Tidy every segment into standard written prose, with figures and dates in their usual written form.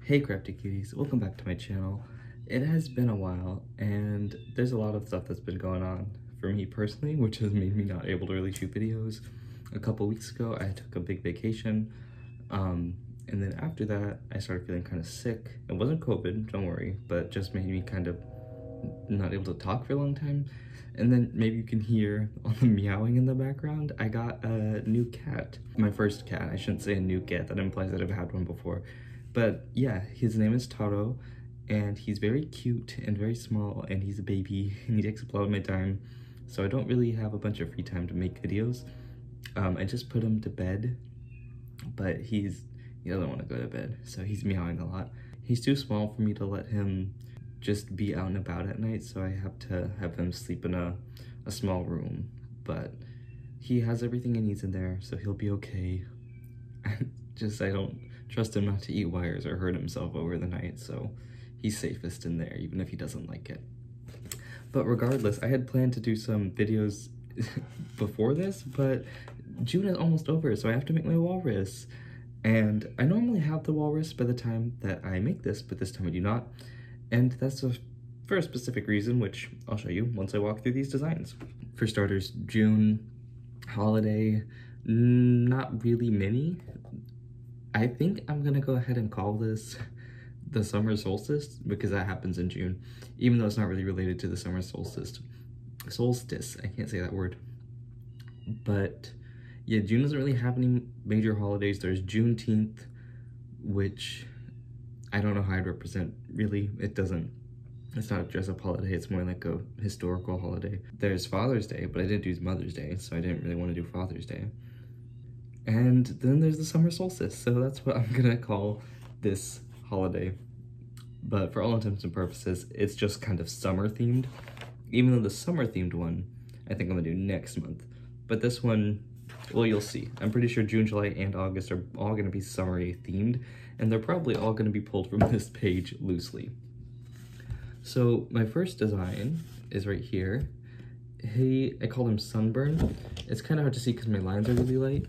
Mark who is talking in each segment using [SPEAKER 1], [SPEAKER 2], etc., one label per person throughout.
[SPEAKER 1] Hey crafty cuties, welcome back to my channel. It has been a while and there's a lot of stuff that's been going on for me personally, which has made me not able to really shoot videos. A couple weeks ago I took a big vacation, and then after that I started feeling kind of sick. It wasn't COVID, don't worry, but just made me kind of not able to talk for a long time. And then maybe you can hear all the meowing in the background. I got a new cat. My first cat. I shouldn't say a new cat, that implies that I've had one before. But yeah, his name is Taro, and he's very cute and very small, and he's a baby, and he takes up a lot of my time, so I don't really have a bunch of free time to make videos. I just put him to bed, but he doesn't want to go to bed, so he's meowing a lot. He's too small for me to let him just be out and about at night, so I have to have him sleep in a small room, but he has everything he needs in there, so he'll be okay. I don't trust him not to eat wires or hurt himself over the night, so he's safest in there, even if he doesn't like it. But regardless, I had planned to do some videos before this, but June is almost over, so I have to make my walrus. And I normally have the walrus by the time that I make this, but this time I do not. And that's for a specific reason, which I'll show you once I walk through these designs. For starters, June, holiday, not really many. I think I'm gonna go ahead and call this the summer solstice because that happens in June, even though it's not really related to the summer solstice. Solstice, I can't say that word. But yeah, June doesn't really have any major holidays. There's Juneteenth, which I don't know how I'd represent, really. It's not a dress-up holiday, it's more like a historical holiday. There's Father's Day, but I didn't do Mother's Day, so I didn't really want to do Father's Day. And then there's the summer solstice, so that's what I'm gonna call this holiday. But for all intents and purposes, it's just kind of summer themed. Even though the summer themed one, I think I'm gonna do next month. But this one, well, you'll see. I'm pretty sure June, July, and August are all gonna be summery themed, and they're probably all gonna be pulled from this page loosely. So my first design is right here. I called him Sunburn. It's kind of hard to see because my lines are really light,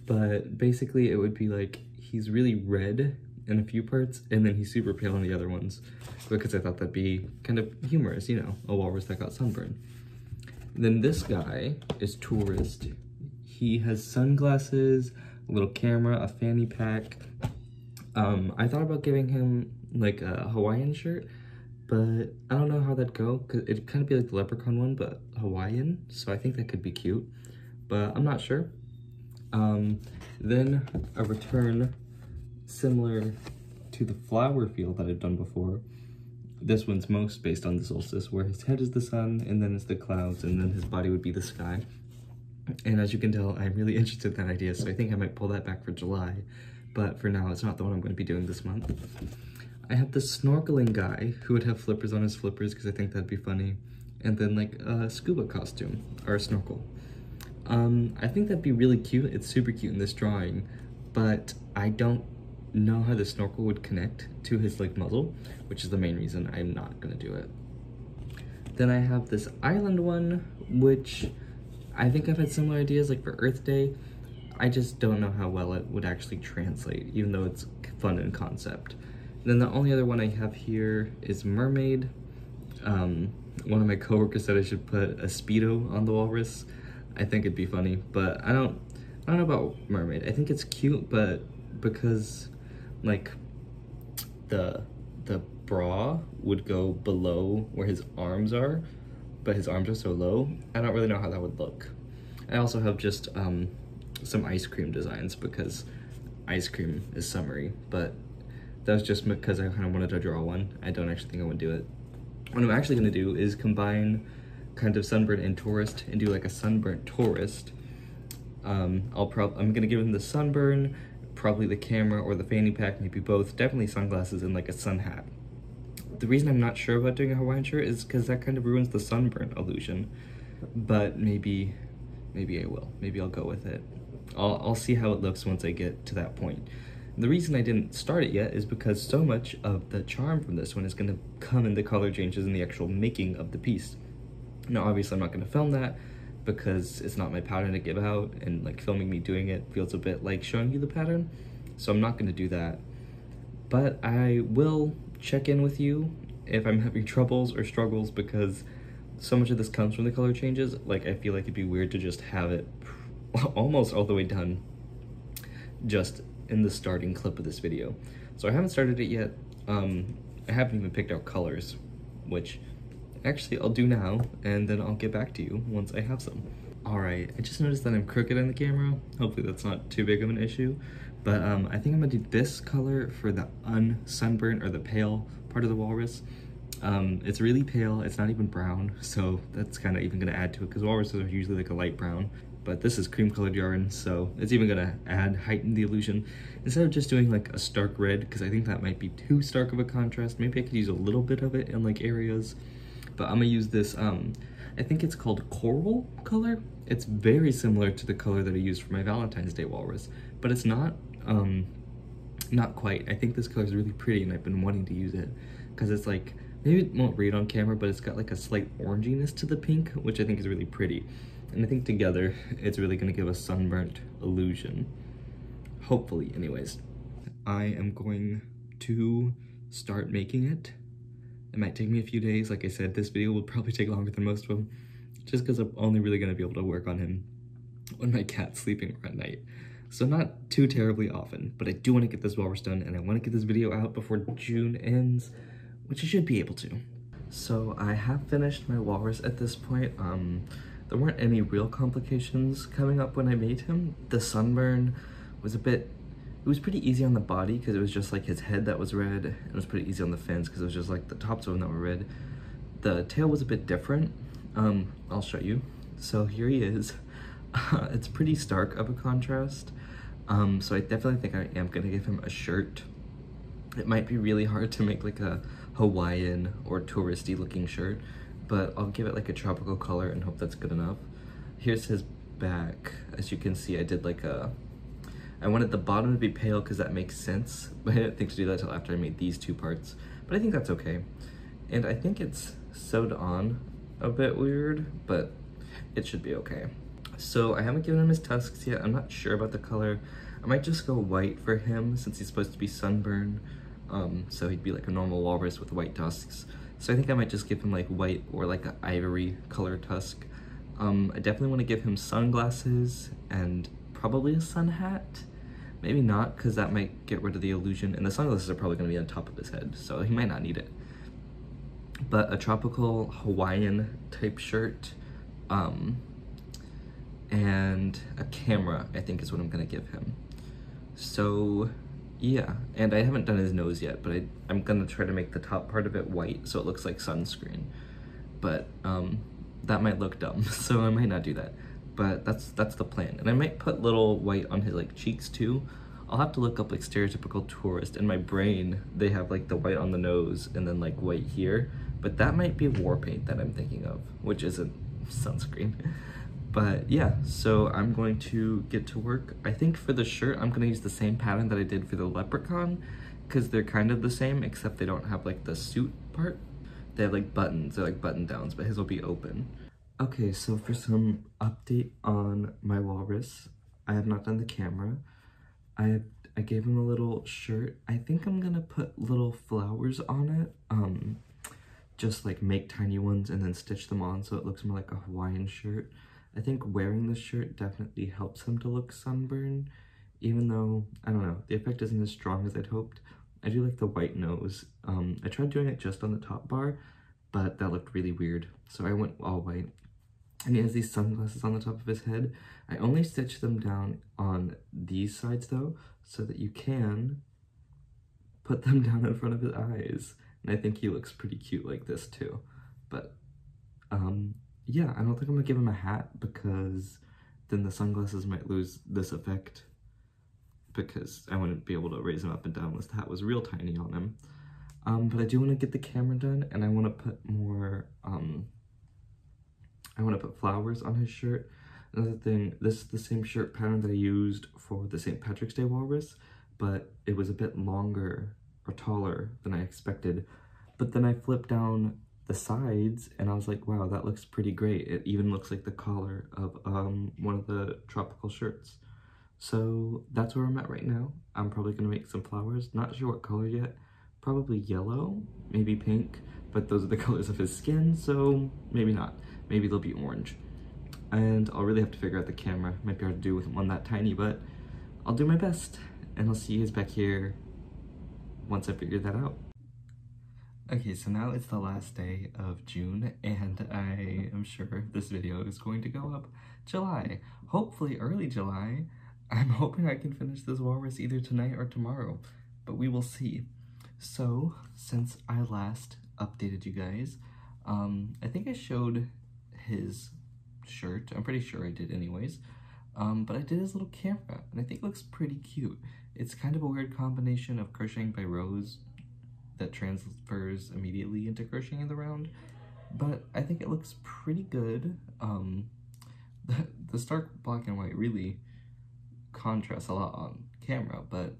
[SPEAKER 1] but basically it would be like he's really red in a few parts and then he's super pale in the other ones, because I thought that'd be kind of humorous, you know, a walrus that got sunburned. Then this guy is Tourist. He has sunglasses, a little camera, a fanny pack. I thought about giving him like a Hawaiian shirt, but I don't know how that'd go, because it'd kind of be like the leprechaun one, but Hawaiian, so I think that could be cute, but I'm not sure. Then a return similar to the flower field that I've done before. This one's most based on the solstice, where his head is the sun, and then it's the clouds, and then his body would be the sky. And as you can tell, I'm really interested in that idea, so I think I might pull that back for July, but for now, it's not the one I'm going to be doing this month. I have the snorkeling guy who would have flippers on his flippers, because I think that'd be funny, and then like a scuba costume, or a snorkel. I think that'd be really cute. It's super cute in this drawing, but I don't know how the snorkel would connect to his like muzzle, which is the main reason I'm not gonna do it. Then I have this island one, which I think I've had similar ideas like for Earth Day. I just don't know how well it would actually translate, even though it's fun in concept. And then the only other one I have here is Mermaid. One of my coworkers said I should put a Speedo on the walrus. I think it'd be funny, but I don't know about Mermaid. I think it's cute, but because like the bra would go below where his arms are, but his arms are so low, I don't really know how that would look. I also have just some ice cream designs because ice cream is summery, but that was just because I kind of wanted to draw one. I don't actually think I would do it. What I'm actually gonna do is combine kind of sunburn and tourist and do like a sunburnt tourist. I'm gonna give him the sunburn, probably the camera or the fanny pack, maybe both, definitely sunglasses and like a sun hat. The reason I'm not sure about doing a Hawaiian shirt is because that kind of ruins the sunburn illusion, but maybe I will. Maybe I'll go with it. I'll see how it looks once I get to that point. The reason I didn't start it yet is because so much of the charm from this one is going to come in the color changes in the actual making of the piece. Now obviously I'm not going to film that because it's not my pattern to give out, and like filming me doing it feels a bit like showing you the pattern, so I'm not going to do that. But I will check in with you if I'm having troubles or struggles, because so much of this comes from the color changes. Like, I feel like it'd be weird to just have it almost all the way done just in the starting clip of this video. So I haven't started it yet. I haven't even picked out colors, which actually I'll do now, and then I'll get back to you once I have some. Alright, I just noticed that I'm crooked in the camera. Hopefully that's not too big of an issue. But I think I'm gonna do this color for the unsunburnt, or the pale part of the walrus. It's really pale, it's not even brown, so that's kind of even gonna add to it, because walruses are usually like a light brown. But this is cream colored yarn, so it's even gonna heighten the illusion. Instead of just doing like a stark red, because I think that might be too stark of a contrast, maybe I could use a little bit of it in like areas. But I'm gonna use this, I think it's called coral color. It's very similar to the color that I used for my Valentine's Day walrus, but it's not quite. I think this color is really pretty, and I've been wanting to use it, because it's like, maybe it won't read on camera, but it's got like a slight oranginess to the pink, which I think is really pretty. And I think together, it's really gonna give a sunburnt illusion. Hopefully, anyways. I am going to start making it. It might take me a few days. Like I said, this video will probably take longer than most of them, just because I'm only really gonna be able to work on him when my cat's sleeping at night. So not too terribly often, but I do want to get this walrus done, and I want to get this video out before June ends, which I should be able to. So I have finished my walrus at this point. There weren't any real complications coming up when I made him. The sunburn was it was pretty easy on the body, because it was just like his head that was red, and it was pretty easy on the fins, because it was just like the tops of them that were red. The tail was a bit different. I'll show you. So here he is. It's pretty stark of a contrast. So I definitely think I am gonna give him a shirt. It might be really hard to make like a Hawaiian or touristy looking shirt, but I'll give it like a tropical color and hope that's good enough. Here's his back. As you can see, I did like I wanted the bottom to be pale because that makes sense, but I didn't think to do that till after I made these two parts. But I think that's okay. And I think it's sewed on a bit weird, but it should be okay. So I haven't given him his tusks yet. I'm not sure about the color. I might just go white for him, since he's supposed to be sunburned. So he'd be like a normal walrus with white tusks. So I think I might just give him like white or like an ivory color tusk. I definitely want to give him sunglasses and probably a sun hat. Maybe not, because that might get rid of the illusion, and the sunglasses are probably going to be on top of his head, so he might not need it. But a tropical Hawaiian type shirt, and a camera, I think, is what I'm going to give him. So yeah, and I haven't done his nose yet, but I'm going to try to make the top part of it white so it looks like sunscreen. But that might look dumb, so I might not do that. But that's the plan. And I might put little white on his like cheeks too. I'll have to look up like stereotypical tourist. In my brain, they have like the white on the nose and then like white here. But that might be war paint that I'm thinking of, which isn't sunscreen. But yeah, so I'm going to get to work. I think for the shirt, I'm gonna use the same pattern that I did for the leprechaun, because they're kind of the same, except they don't have like the suit part. They have like buttons, they're like button downs, but his will be open. Okay, so for some update on my walrus, I have not done the camera. I gave him a little shirt. I think I'm gonna put little flowers on it. Just like make tiny ones and then stitch them on so it looks more like a Hawaiian shirt. I think wearing this shirt definitely helps him to look sunburned, even though, I don't know, the effect isn't as strong as I'd hoped. I do like the white nose. I tried doing it just on the top bar, but that looked really weird, so I went all white. And he has these sunglasses on the top of his head. I only stitched them down on these sides though, so that you can put them down in front of his eyes. And I think he looks pretty cute like this too. But yeah, I don't think I'm gonna give him a hat, because then the sunglasses might lose this effect, because I wouldn't be able to raise him up and down unless the hat was real tiny on him. But I do want to get the camera done, and I want to put more, I want to put flowers on his shirt. Another thing, this is the same shirt pattern that I used for the St. Patrick's Day walrus, but it was a bit longer or taller than I expected. But then I flipped down the sides and I was like, wow, that looks pretty great. It even looks like the collar of one of the tropical shirts. So that's where I'm at right now. I'm probably gonna make some flowers. Not sure what color yet. Probably yellow, maybe pink, but those are the colors of his skin, so maybe not. Maybe they'll be orange. And I'll really have to figure out the camera. Might be hard to do with one that tiny, but I'll do my best. And I'll see you guys back here once I figure that out. Okay, so now it's the last day of June, and I am sure this video is going to go up July. Hopefully early July. I'm hoping I can finish this walrus either tonight or tomorrow, but we will see. So, since I last updated you guys, I think I showed his shirt. I'm pretty sure I did anyways. But I did his little camera, and I think it looks pretty cute. It's kind of a weird combination of crocheting by rows that transfers immediately into crocheting in the round, but I think it looks pretty good. The stark black and white really contrasts a lot on camera, but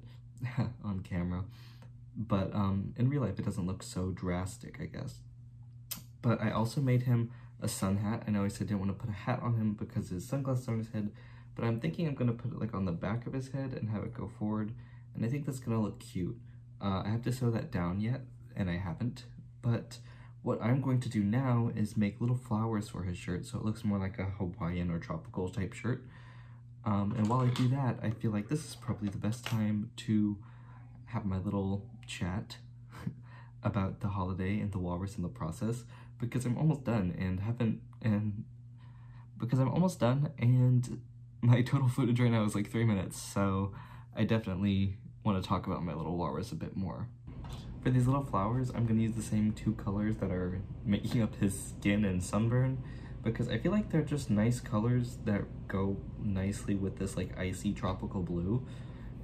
[SPEAKER 1] in real life it doesn't look so drastic, I guess. But I also made him a sun hat. I know I said I didn't want to put a hat on him because his sunglasses are on his head, but I'm thinking I'm going to put it like on the back of his head and have it go forward, and I think that's going to look cute. I have to sew that down yet, and I haven't, but what I'm going to do now is make little flowers for his shirt so it looks more like a Hawaiian or tropical type shirt. And while I do that, I feel like this is probably the best time to have my little chat about the holiday and the walrus in the process, because I'm almost done and my total footage right now is like 3 minutes, so I definitely want to talk about my little walrus a bit more. For these little flowers, I'm going to use the same 2 colors that are making up his skin and sunburn, because I feel like they're just nice colors that go nicely with this like icy tropical blue.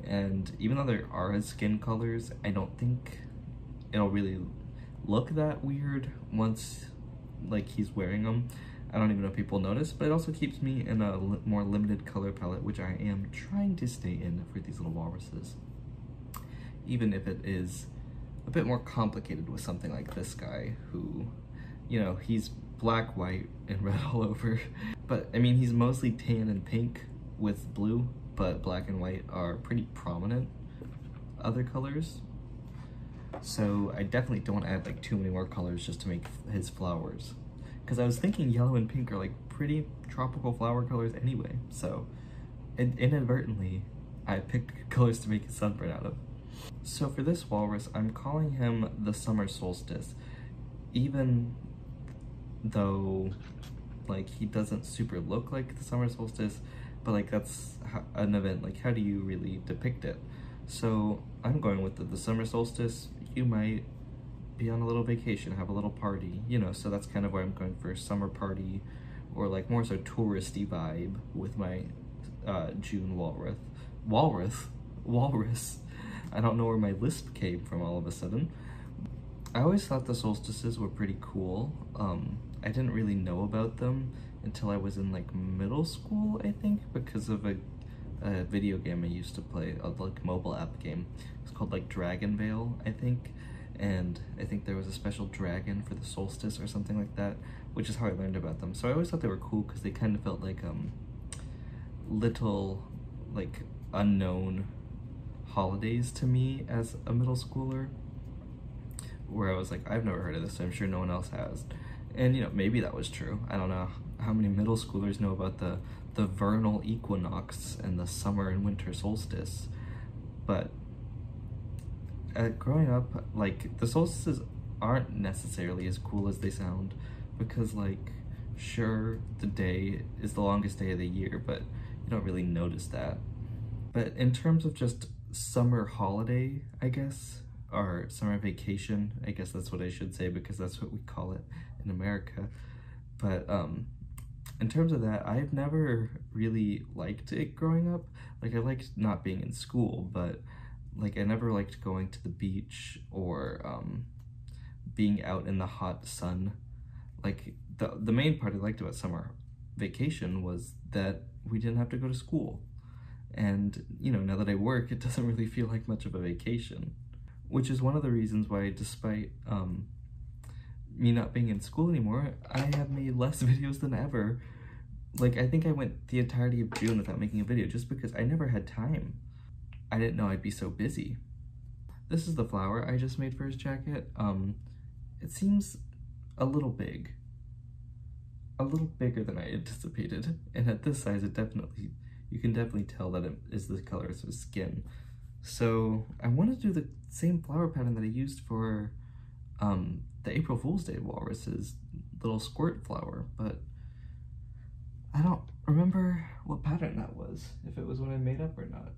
[SPEAKER 1] And even though there are his skin colors, I don't think it'll really look that weird once like he's wearing them. I don't even know if people notice, but it also keeps me in a more limited color palette, which I am trying to stay in for these little walruses. Even if it is a bit more complicated with something like this guy, who, you know, he's black, white, and red all over. But, I mean, he's mostly tan and pink with blue, but black and white are pretty prominent other colors. So I definitely don't want to add like too many more colors just to make his flowers. Because I was thinking yellow and pink are like pretty tropical flower colors anyway, so inadvertently I picked colors to make his sunburn out of. So for this walrus, I'm calling him the summer solstice, even though like he doesn't super look like the summer solstice, but like that's an event, like how do you really depict it? So I'm going with the summer solstice. You might be on a little vacation, have a little party, you know, so that's kind of where I'm going for summer party, or like more so touristy vibe with my June walrus. I don't know where my lisp came from all of a sudden. I always thought the solstices were pretty cool. I didn't really know about them until I was in like middle school, I think, because of a video game I used to play, a like mobile app game. It's called like Dragon Veil, I think. And I think there was a special dragon for the solstice or something like that, which is how I learned about them. So I always thought they were cool because they kind of felt like little like unknown holidays to me as a middle schooler, where I was like, I've never heard of this, so I'm sure no one else has. And you know, maybe that was true. I don't know how many middle schoolers know about the vernal equinox and the summer and winter solstice, but growing up, like, the solstices aren't necessarily as cool as they sound, because, like, sure, the day is the longest day of the year, but you don't really notice that. But in terms of just summer holiday, I guess, or summer vacation, I guess that's what I should say, because that's what we call it in America. But in terms of that, I've never really liked it growing up. Like, I liked not being in school, but like I never liked going to the beach or being out in the hot sun. Like the main part I liked about summer vacation was that we didn't have to go to school. And you know, now that I work, it doesn't really feel like much of a vacation, which is one of the reasons why, despite me not being in school anymore, I have made less videos than ever, Like, I think I went the entirety of June without making a video just because I never had time. I didn't know I'd be so busy. This is the flower I just made for his jacket. It seems a little big. A little bigger than I anticipated. And at this size, you can definitely tell that it is the color of his skin. So I want to do the same flower pattern that I used for the April Fool's Day Walrus's little squirt flower, but I don't remember what pattern that was, if it was one I made up or not.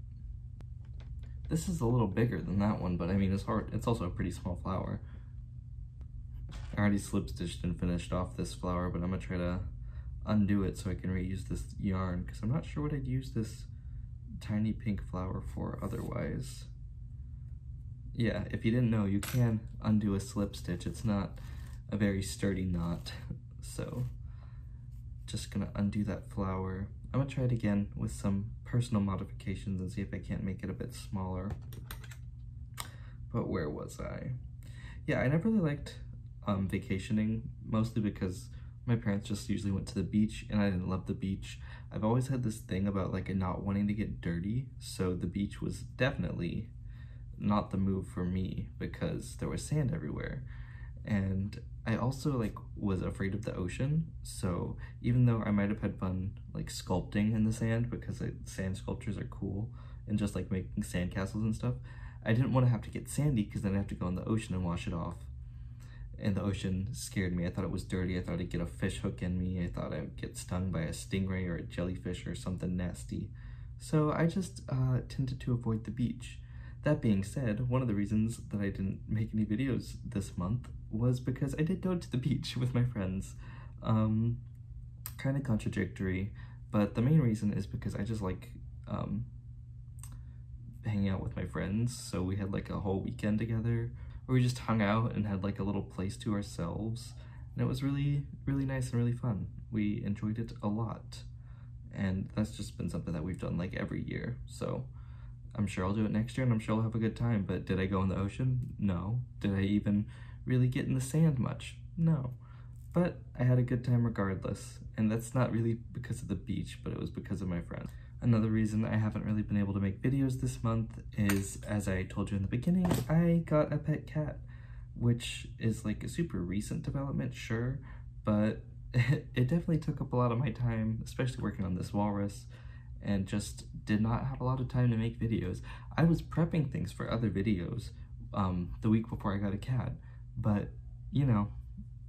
[SPEAKER 1] This is a little bigger than that one, but I mean, it's also a pretty small flower. I already slip stitched and finished off this flower, but I'm gonna try to undo it so I can reuse this yarn, because I'm not sure what I'd use this tiny pink flower for otherwise. Yeah, if you didn't know, you can undo a slip stitch. It's not a very sturdy knot, so just gonna undo that flower. I'm gonna try it again with some personal modifications and see if I can't make it a bit smaller. But where was I? Yeah, I never really liked vacationing, mostly because my parents just usually went to the beach and I didn't love the beach. I've always had this thing about like not wanting to get dirty, so the beach was definitely not the move for me because there was sand everywhere. And I also like was afraid of the ocean, so even though I might have had fun like sculpting in the sand because sand sculptures are cool and just like making sand castles and stuff, I didn't want to have to get sandy because then I have to go in the ocean and wash it off. And the ocean scared me. I thought it was dirty. I thought I'd get a fish hook in me. I thought I'd get stung by a stingray or a jellyfish or something nasty. So I just tended to avoid the beach. That being said, one of the reasons that I didn't make any videos this month was because I did go to the beach with my friends. Kind of contradictory, but the main reason is because I just like hanging out with my friends. So we had like a whole weekend together where we just hung out and had like a little place to ourselves. And it was really, really nice and really fun. We enjoyed it a lot. And that's just been something that we've done like every year. So I'm sure I'll do it next year and I'm sure I'll have a good time. But did I go in the ocean? No. Did I even really get in the sand much? No. But I had a good time regardless. And that's not really because of the beach, but it was because of my friends. Another reason I haven't really been able to make videos this month is, as I told you in the beginning, I got a pet cat, which is like a super recent development, sure, but it definitely took up a lot of my time, especially working on this walrus, and just did not have a lot of time to make videos. I was prepping things for other videos the week before I got a cat, but you know,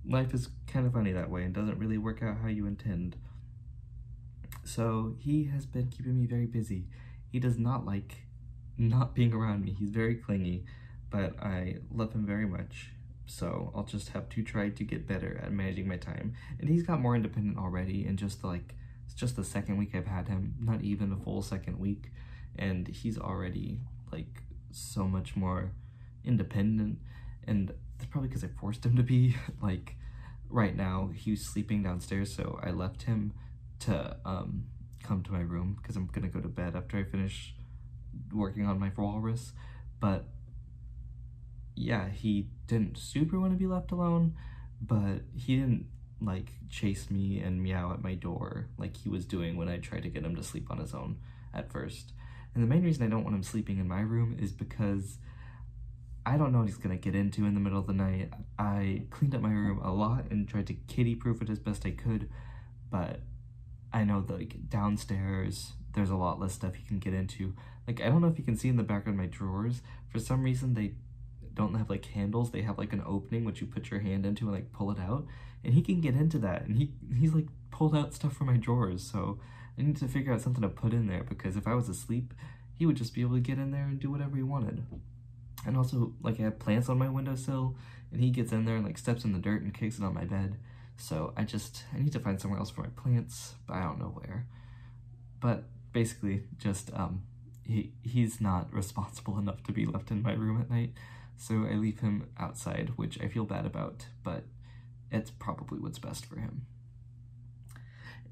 [SPEAKER 1] life is kind of funny that way and doesn't really work out how you intend. So he has been keeping me very busy. He does not like not being around me. He's very clingy, but I love him very much. So I'll just have to try to get better at managing my time. And he's got more independent already, and just like, it's just the second week I've had him, not even a full second week. And he's already like so much more independent. And that's probably because I forced him to be. Like right now, he's sleeping downstairs, so I left him to come to my room because I'm gonna go to bed after I finish working on my walrus. But yeah, he didn't super want to be left alone, but he didn't like chase me and meow at my door like he was doing when I tried to get him to sleep on his own at first. And the main reason I don't want him sleeping in my room is because I don't know what he's gonna get into in the middle of the night. I cleaned up my room a lot and tried to kitty-proof it as best I could, but I know that like downstairs there's a lot less stuff he can get into. Like I don't know if you can see in the back of my drawers, for some reason they don't have like handles, they have like an opening which you put your hand into and like pull it out, and he can get into that, and he's like pulled out stuff from my drawers. So I need to figure out something to put in there, because if I was asleep he would just be able to get in there and do whatever he wanted. And also like I have plants on my windowsill and he gets in there and like steps in the dirt and kicks it on my bed. So I need to find somewhere else for my plants, but I don't know where. But basically just he's not responsible enough to be left in my room at night, so I leave him outside, which I feel bad about, but it's probably what's best for him.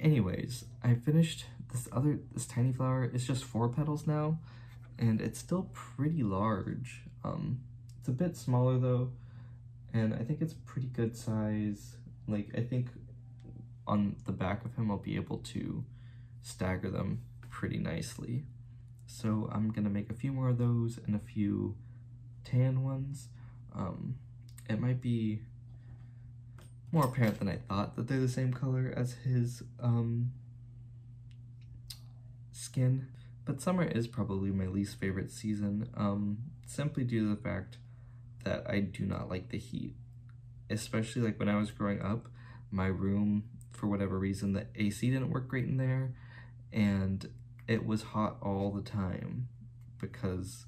[SPEAKER 1] Anyways, I finished this tiny flower. It's just 4 petals now, and it's still pretty large. It's a bit smaller though, and I think it's pretty good size. Like, I think on the back of him, I'll be able to stagger them pretty nicely. So I'm gonna make a few more of those and a few tan ones. It might be more apparent than I thought that they're the same color as his skin, but summer is probably my least favorite season, simply due to the fact that I do not like the heat. Especially like when I was growing up, my room, for whatever reason, the AC didn't work great in there, and it was hot all the time because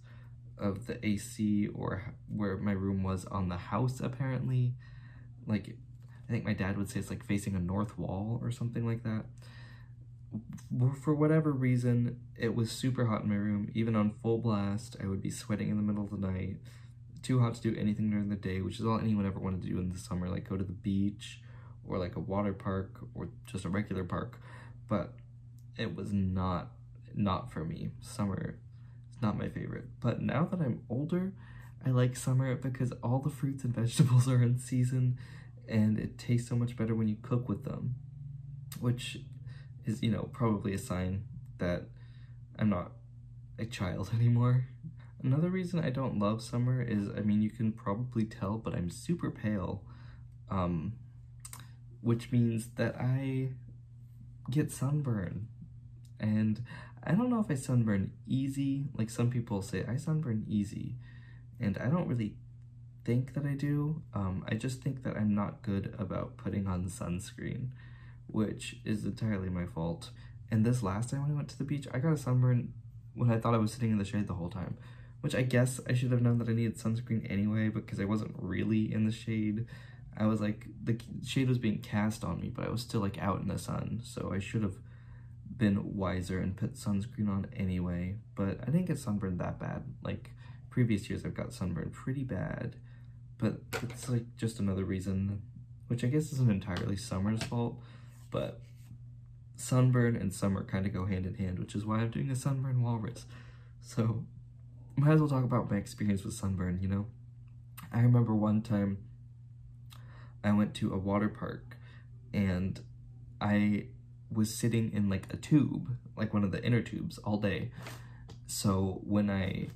[SPEAKER 1] of the AC or where my room was on the house, apparently. Like, I think my dad would say it's like facing a north wall or something like that. For whatever reason, it was super hot in my room. Even on full blast, I would be sweating in the middle of the night. Too hot to do anything during the day, which is all anyone ever wanted to do in the summer, like go to the beach or like a water park or just a regular park. But it was not for me. Summer is not my favorite. But now that I'm older, I like summer because all the fruits and vegetables are in season, and it tastes so much better when you cook with them, which is, you know, probably a sign that I'm not a child anymore. Another reason I don't love summer is, I mean, you can probably tell, but I'm super pale, which means that I get sunburn. And I don't know if I sunburn easy. Like some people say, I sunburn easy, and I don't really think that I do. I just think that I'm not good about putting on sunscreen, which is entirely my fault. And this last time when I went to the beach, I got a sunburn when I thought I was sitting in the shade the whole time, which I guess I should have known that I needed sunscreen anyway because I wasn't really in the shade. I was like, the shade was being cast on me, but I was still like out in the sun, so I should have been wiser and put sunscreen on anyway. But I didn't get sunburned that bad. Like previous years I've got sunburned pretty bad, but it's like just another reason, which I guess isn't entirely summer's fault, but sunburn and summer kind of go hand in hand, which is why I'm doing a sunburn walrus. So might as well talk about my experience with sunburn, you know? I remember one time I went to a water park and I was sitting in like a tube, like one of the inner tubes, all day. So when I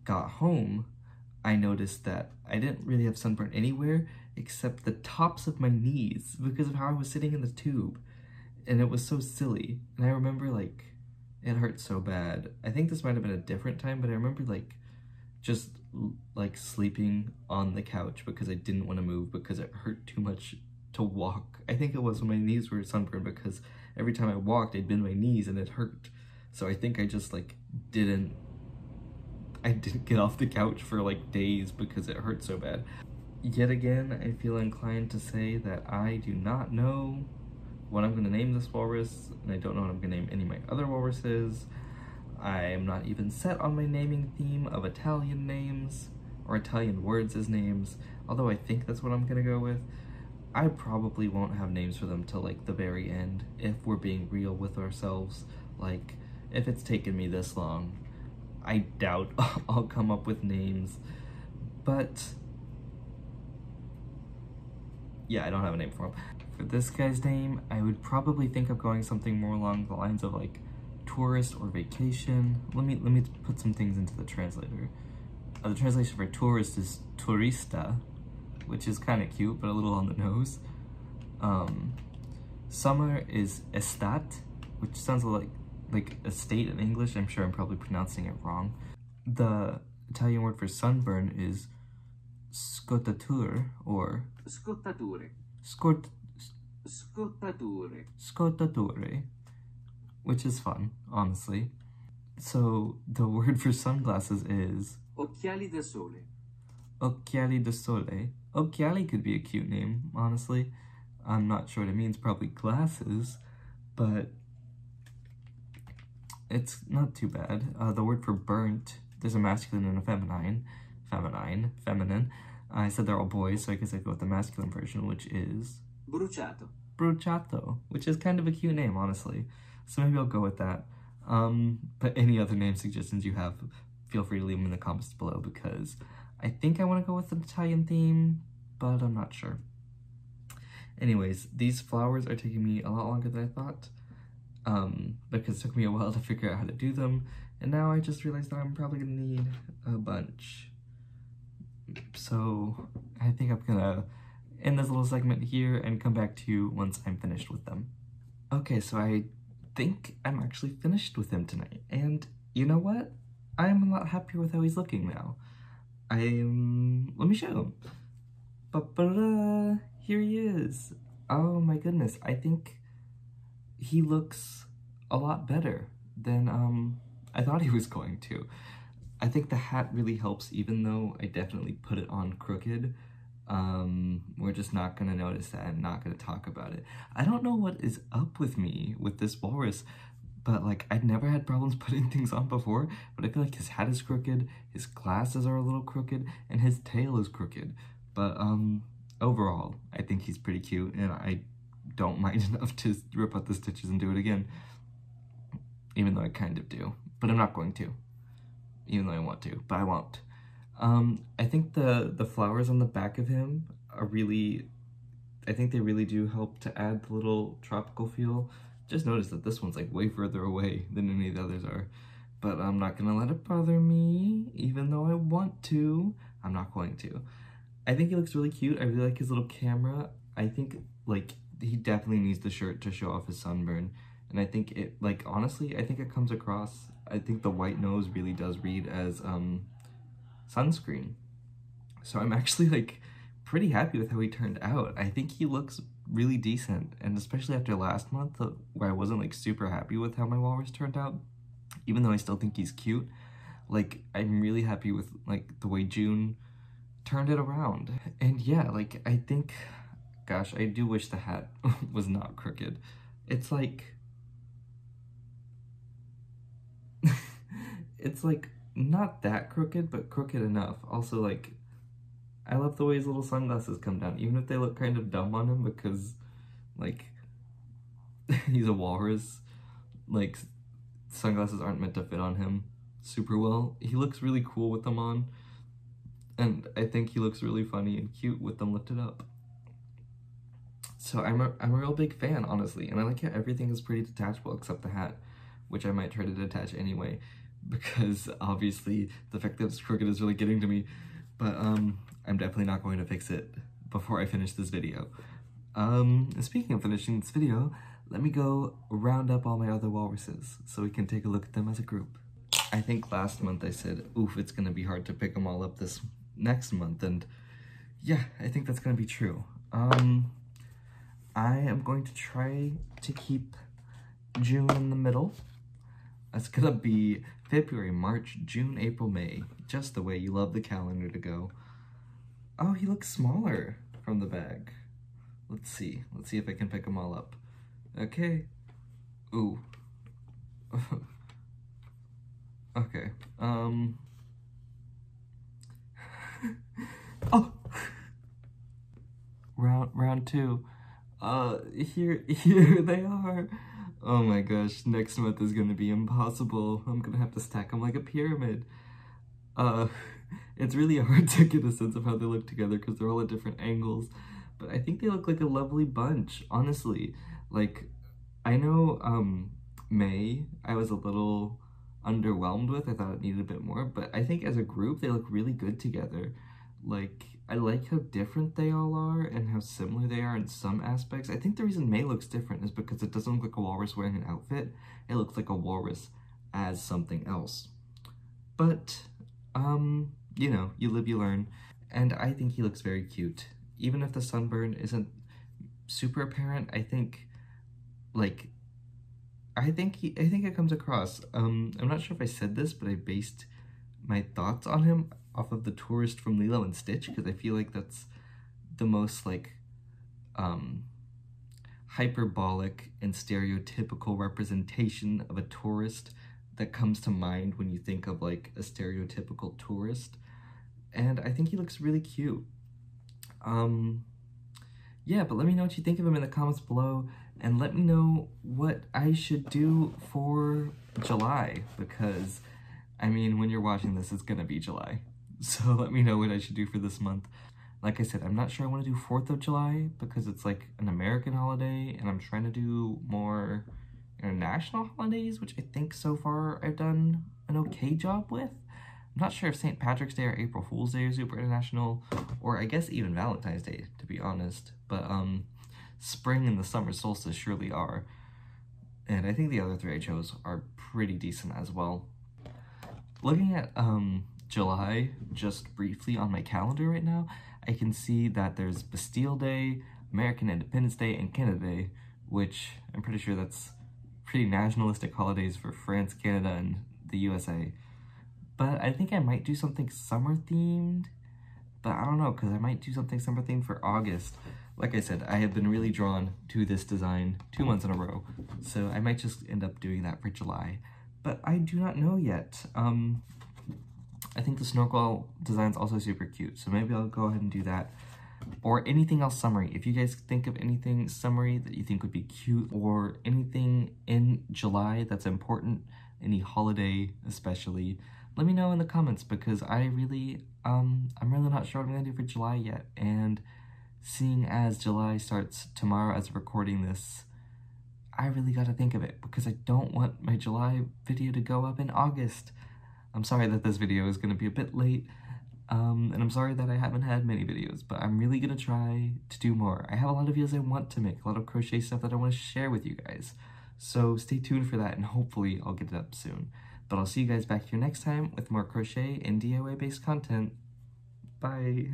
[SPEAKER 1] got home, I noticed that I didn't really have sunburn anywhere except the tops of my knees because of how I was sitting in the tube. And it was so silly. And I remember like, it hurt so bad. I think this might have been a different time, but I remember like, just like sleeping on the couch because I didn't want to move because it hurt too much to walk. I think it was when my knees were sunburned because every time I walked, I'd bend my knees and it hurt. So I think I just like didn't get off the couch for like days because it hurt so bad. Yet again, I feel inclined to say that I do not know what I'm going to name this walrus, and I don't know what I'm going to name any of my other walruses. I am not even set on my naming theme of Italian names, or Italian words as names, although I think that's what I'm going to go with. I probably won't have names for them till like the very end, if we're being real with ourselves. Like, if it's taken me this long, I doubt I'll come up with names, but yeah, I don't have a name for him. For this guy's name, I would probably think of going something more along the lines of like tourist or vacation. Let me put some things into the translator. The translation for tourist is turista, which is kind of cute, but a little on the nose. Summer is estate, which sounds like estate in English. I'm sure I'm probably pronouncing it wrong. The Italian word for sunburn is scottature, or
[SPEAKER 2] Scottature.
[SPEAKER 1] Scottature, which is fun, honestly. So the word for sunglasses is
[SPEAKER 2] Occhiali da sole.
[SPEAKER 1] occhiali da sole. Occhiali could be a cute name, honestly. I'm not sure what it means, probably glasses, but it's not too bad. The word for burnt, there's a masculine and a feminine. I said they're all boys, so I guess I go with the masculine version, which is
[SPEAKER 2] Bruciato.
[SPEAKER 1] Bruciato, which is kind of a cute name, honestly. So maybe I'll go with that. But any other name suggestions you have, feel free to leave them in the comments below, because I think I want to go with an Italian theme, but I'm not sure. Anyways, these flowers are taking me a lot longer than I thought, because it took me a while to figure out how to do them, and now I just realized that I'm probably gonna need a bunch. So I think I'm gonna end this little segment here and come back to you once I'm finished with them. Okay, so I think I'm actually finished with him tonight, and you know what? I'm a lot happier with how he's looking now. Let me show him. Ba-ba-da! Here he is. Oh my goodness, I think he looks a lot better than I thought he was going to. I think the hat really helps, even though I definitely put it on crooked. We're just not gonna notice that and not gonna talk about it. I don't know what is up with me with this walrus, but like I'd never had problems putting things on before, but I feel like his hat is crooked, his glasses are a little crooked, and his tail is crooked. But overall, I think he's pretty cute, and I don't mind enough to rip out the stitches and do it again. Even though I kind of do, but I'm not going to. Even though I want to, but I won't. I think the flowers on the back of him are really, I think they really do help to add the little tropical feel. Just notice that this one's like way further away than any of the others are. But I'm not gonna let it bother me, even though I want to. I'm not going to. I think he looks really cute. I really like his little camera. I think, like, he definitely needs the shirt to show off his sunburn. And I think it, like, honestly, I think it comes across. I think the white nose really does read as, sunscreen. So I'm actually, like, pretty happy with how he turned out. I think he looks really decent. And especially after last month, where I wasn't, like, super happy with how my walrus turned out, even though I still think he's cute, like, I'm really happy with, like, the way June turned it around. And yeah, like, I think, gosh, I do wish the hat was not crooked. It's like, it's like not that crooked, but crooked enough. Also, like, I love the way his little sunglasses come down, even if they look kind of dumb on him because, like, he's a walrus. Like, sunglasses aren't meant to fit on him super well. He looks really cool with them on. And I think he looks really funny and cute with them lifted up. So I'm a real big fan, honestly. And I like how everything is pretty detachable except the hat, which I might try to detach anyway, because obviously the fact that it's crooked is really getting to me. But I'm definitely not going to fix it before I finish this video. Speaking of finishing this video, let me go round up all my other walruses so we can take a look at them as a group. I think last month I said, oof, it's gonna be hard to pick them all up this next month, and yeah, I think that's gonna be true. I am going to try to keep June in the middle. That's gonna be February, March, June, April, May, just the way you love the calendar to go. Oh, he looks smaller from the bag. Let's see if I can pick them all up. Okay. Ooh. Okay, oh! Round two. Here they are. Oh my gosh, next month is gonna be impossible. I'm gonna have to stack them like a pyramid. It's really hard to get a sense of how they look together because they're all at different angles, but I think they look like a lovely bunch, honestly. Like, I know, May, I was a little underwhelmed with. I thought it needed a bit more, but I think as a group they look really good together. Like, I like how different they all are and how similar they are in some aspects. I think the reason May looks different is because it doesn't look like a walrus wearing an outfit. It looks like a walrus as something else. But, you know, you live, you learn. And I think he looks very cute. Even if the sunburn isn't super apparent, I think, like, I think it comes across. I'm not sure if I said this, but I based my thoughts on him off of the tourist from Lilo and Stitch, because I feel like that's the most, like, hyperbolic and stereotypical representation of a tourist that comes to mind when you think of, like, a stereotypical tourist. And I think he looks really cute. Yeah, but let me know what you think of him in the comments below, and let me know what I should do for July, because, I mean, when you're watching this, it's gonna be July. So let me know what I should do for this month. Like I said, I'm not sure I want to do 4th of July because it's like an American holiday, and I'm trying to do more international holidays, which I think so far I've done an okay job with. I'm not sure if St. Patrick's Day or April Fool's Day are super international, or I guess even Valentine's Day, to be honest. But spring and the summer solstice surely are. And I think the other 3 I chose are pretty decent as well. Looking at July just briefly on my calendar right now, I can see that there's Bastille Day, American Independence Day, and Canada Day, which I'm pretty sure that's pretty nationalistic holidays for France, Canada, and the USA. But I think I might do something summer themed, but I don't know, because I might do something summer themed for August. Like I said, I have been really drawn to this design 2 months in a row, so I might just end up doing that for July. But I do not know yet. I think the snorkel design's also super cute, so maybe I'll go ahead and do that. Or anything else summery. If you guys think of anything summery that you think would be cute, or anything in July that's important, any holiday especially, let me know in the comments, because I'm really not sure what I'm gonna do for July yet. And seeing as July starts tomorrow as of recording this, I really gotta think of it, because I don't want my July video to go up in August. I'm sorry that this video is gonna be a bit late, and I'm sorry that I haven't had many videos, but I'm really gonna try to do more. I have a lot of videos I want to make, a lot of crochet stuff that I want to share with you guys. So stay tuned for that, and hopefully I'll get it up soon. But I'll see you guys back here next time with more crochet and DIY based content. Bye!